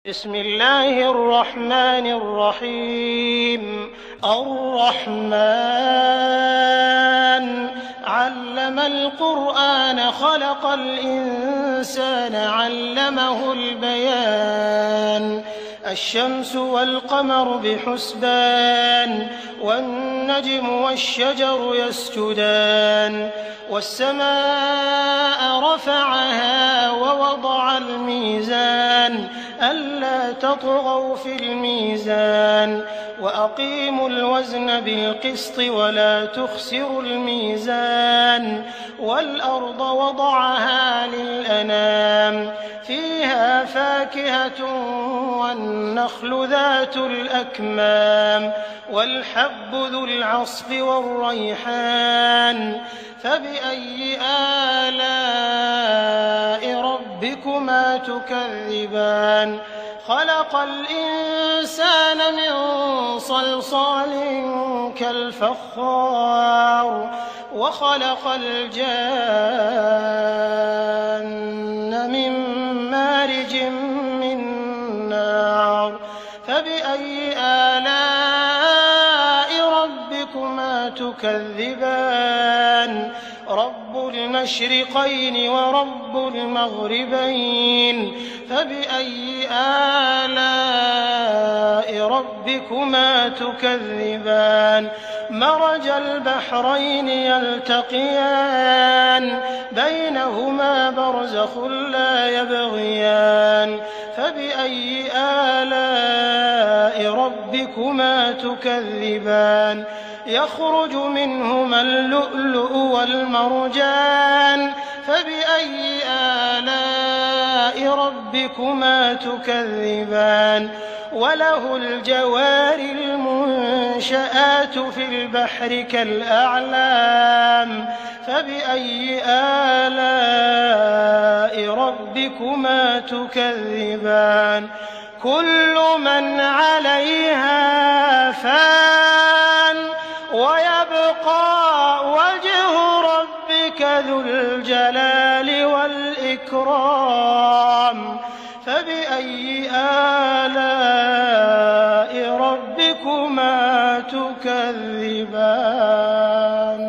بسم الله الرحمن الرحيم. الرحمن علم القرآن خلق الإنسان علمه البيان. الشمس والقمر بحسبان والنجم والشجر يسجدان والسماء رفعها ووضع الميزان ألا تطغوا في الميزان وأقيموا الوزن بالقسط ولا تخسروا الميزان والأرض وضعها للأنام فيها فاكهة والنخل ذات الأكمام والحب ذو العصف والريحان فبأي آلاء ربكما تكذبان. خلق الإنسان من صلصال كالفخار وخلق الجان من مارج من نار فبأي آلاء ربكما تكذبان. رب المشرقين ورب المغربين فبأي آلاء ربكما تكذبان. مرج البحرين يلتقيان بينهما برزخ لا يبغيان فبأي آلاء ربكما تكذبان. يخرج منهما اللؤلؤ والمرجان فبأي آلاء ربكما تكذبان. وله الجوار المنشآت في البحر كالأعلام فبأي آلاء ربكما تكذبان. كل من عليها فان ويبقى وجه ربك ذو الجلال والإكرام فبأي آلاء ربكما تكذبان.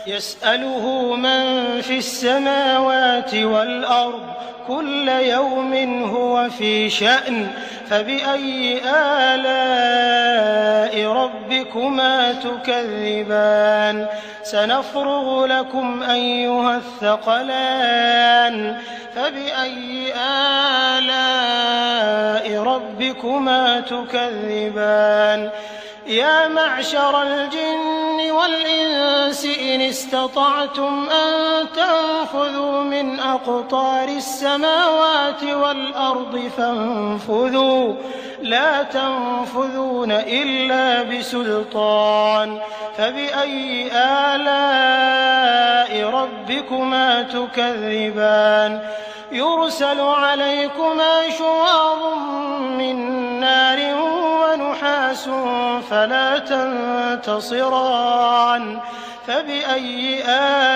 يسأله من في السماوات والأرض كل يوم هو في شأن فبأي آلاء ربكما تكذبان. سنفرغ لكم أيها الثقلان فبأي آلاء ربكما تكذبان. يا معشر الجن والإنس إن استطعتم أن تنفذوا من أقطار السماوات والأرض فانفذوا لا تنفذون إلا بسلطان فبأي آلاء ربكما تكذبان. يرسل عليكما شواظ من نار ونحاس فلا تنتصران فبأي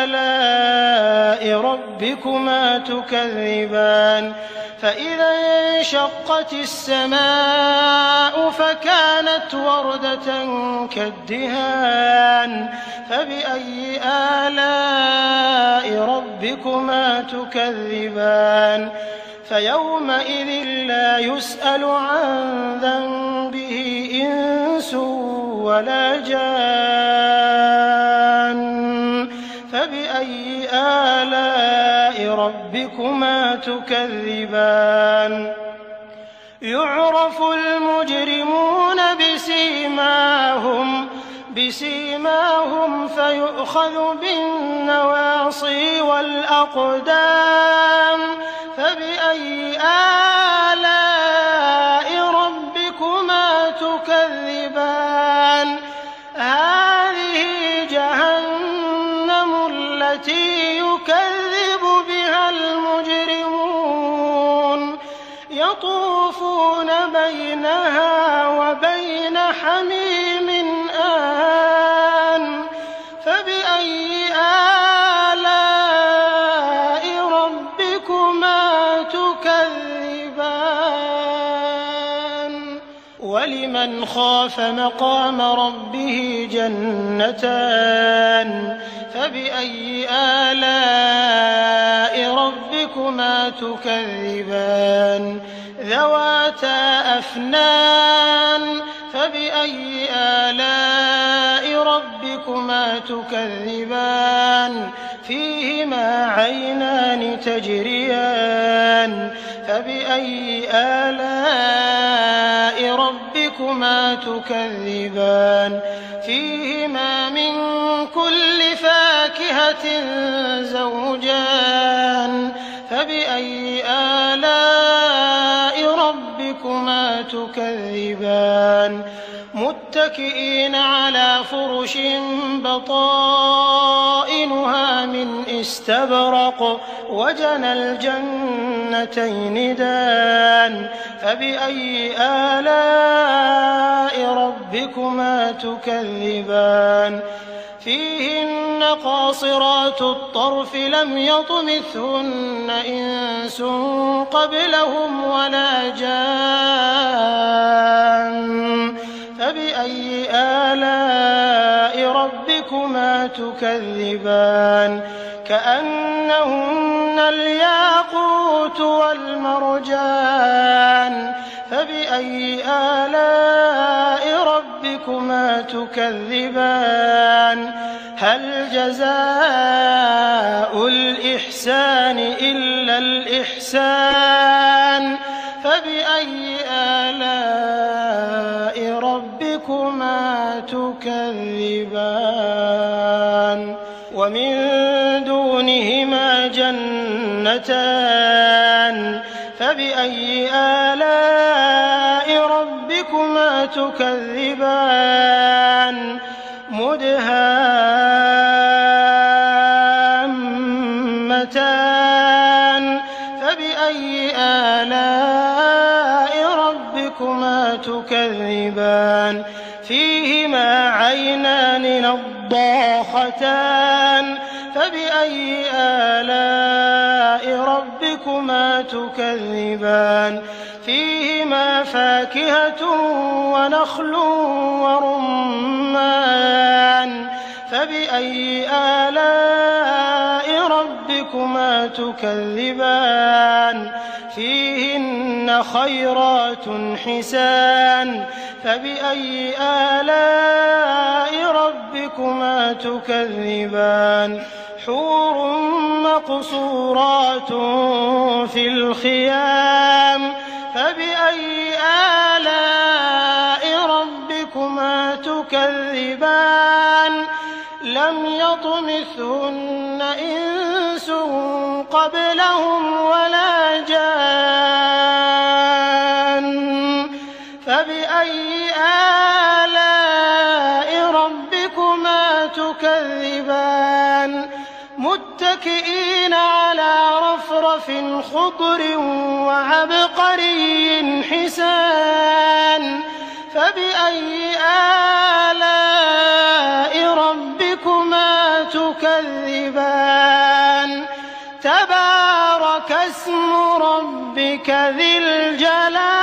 آلاء ربكما تكذبان. فإذا انشقت السماء فكانت وردة كالدهان فبأي آلاء ربكما تكذبان. فيومئذ لا يسأل عن ذنبه إنس ولا جان فبأي آلاء ربكما تكذبان. يعرف المجرمون بسيماهم فيؤخذ بالنواصي والأقدام فبأي آلاء ربكما تكذبان. هذه جهنم التي يكذب بها المجرمون يطوفون بينها وبين حميم آن فبأي آلاء ربكما تكذبان. وَلِمَنْ خَافَ مَقَامَ رَبِّهِ جَنَّتَانِ فَبِأَيِّ آلَاءِ رَبِّكُمَا تُكَذِّبَانِ ذَوَاتَا أَفْنَانٍ فَبِأَيِّ آلَاءِ رَبِّكُمَا تُكَذِّبَانِ فِيهِمَا عَيْنَانِ تَجْرِيَانِ فَبِأَيِّ آلَاءِ رَبِّكُمَا تُكَذِّبَانِ فِيهِمَا مِن كُلِّ فَاكِهَةٍ زَوْجَانِ فَبِأَيِّ آلَاءِ رَبِّكُمَا تُكَذِّبَانِ مُتَّكِئِينَ عَلَىٰ فُرُشٍ بَطَائِنُهَا مِنْ إِسْتَبْرَقٍ وَجَنَى الْجَنَّتَيْنِ دَانٍ فَبِأَيِّ آلَاءِ رَبِّكُمَا تُكَذِّبَانِ فِيهِنَّ قَاصِرَاتُ الطَّرْفِ لَمْ يَطْمِثْهُنَّ إِنسٌ قَبْلَهُمْ وَلَا جَانٌّ فَبِأَيِّ آلَاءِ رَبِّكُمَا تُكَذِّبَانِ كَأَنَّهُنَّ الْيَاقُوتُ وَالْمَرْجَانُ فَبِأَيِّ آلَاءِ رَبِّكُمَا تُكَذِّبَانِ هَلْ جَزَاءُ الْإِحْسَانِ إِلَّا الْإِحْسَانُ فَبِأَيِّ آلَاءِ رَبِّكُمَا تُكَذِّبَانِ وَمِن دُونِهِمَا جَنَّتَانِ فَبِأَيِّ آلَاءِ رَبِّكُمَا تُكَذِّبَانِ مُدْهَامَّتَانِ فَبِأَيِّ آلَاءِ رَبِّكُمَا تُكَذِّبَانِ فِيهِمَا عَيْنَانِ نَضَّاخَتَانِ فَبِأَيِّ آلَاءِ رَبِّكُمَا تُكَذِّبَانِ فِيهِمَا فَاكِهَةٌ وَنَخْلٌ وَرُمَّانٌ فَبِأَيِّ آلَاءِ رَبِّكُمَا تُكَذِّبَانِ فِيهِنَّ خَيْرَاتٌ حِسَانٌ فَبِأَيِّ آلَاءِ رَبِّكُمَا تُكَذِّبَانِ حُورٌ مَّقْصُورَاتٌ فِي الْخِيَامِ فَبِأَيِّ آلَاءِ رَبِّكُمَا تُكَذِّبَانِ لَمْ يَطْمِثْهُنَّ إِنسٌ قَبْلَهُمْ وَلَا جَانٌّ فَبِأَيِّ آلَاءِ رَبِّكُمَا تُكَذِّبَانِ مُتَّكِئِينَ عَلَىٰ رَفْرَفٍ خُضْرٍ وَعَبْقَرِيٍّ حِسَانٍ فَبِأَيِّ آلَاءِ رَبِّكُمَا تُكَذِّبَانِ تَبَارَكَ اسْمُ رَبِّكَ ذِي الْجَلَالِ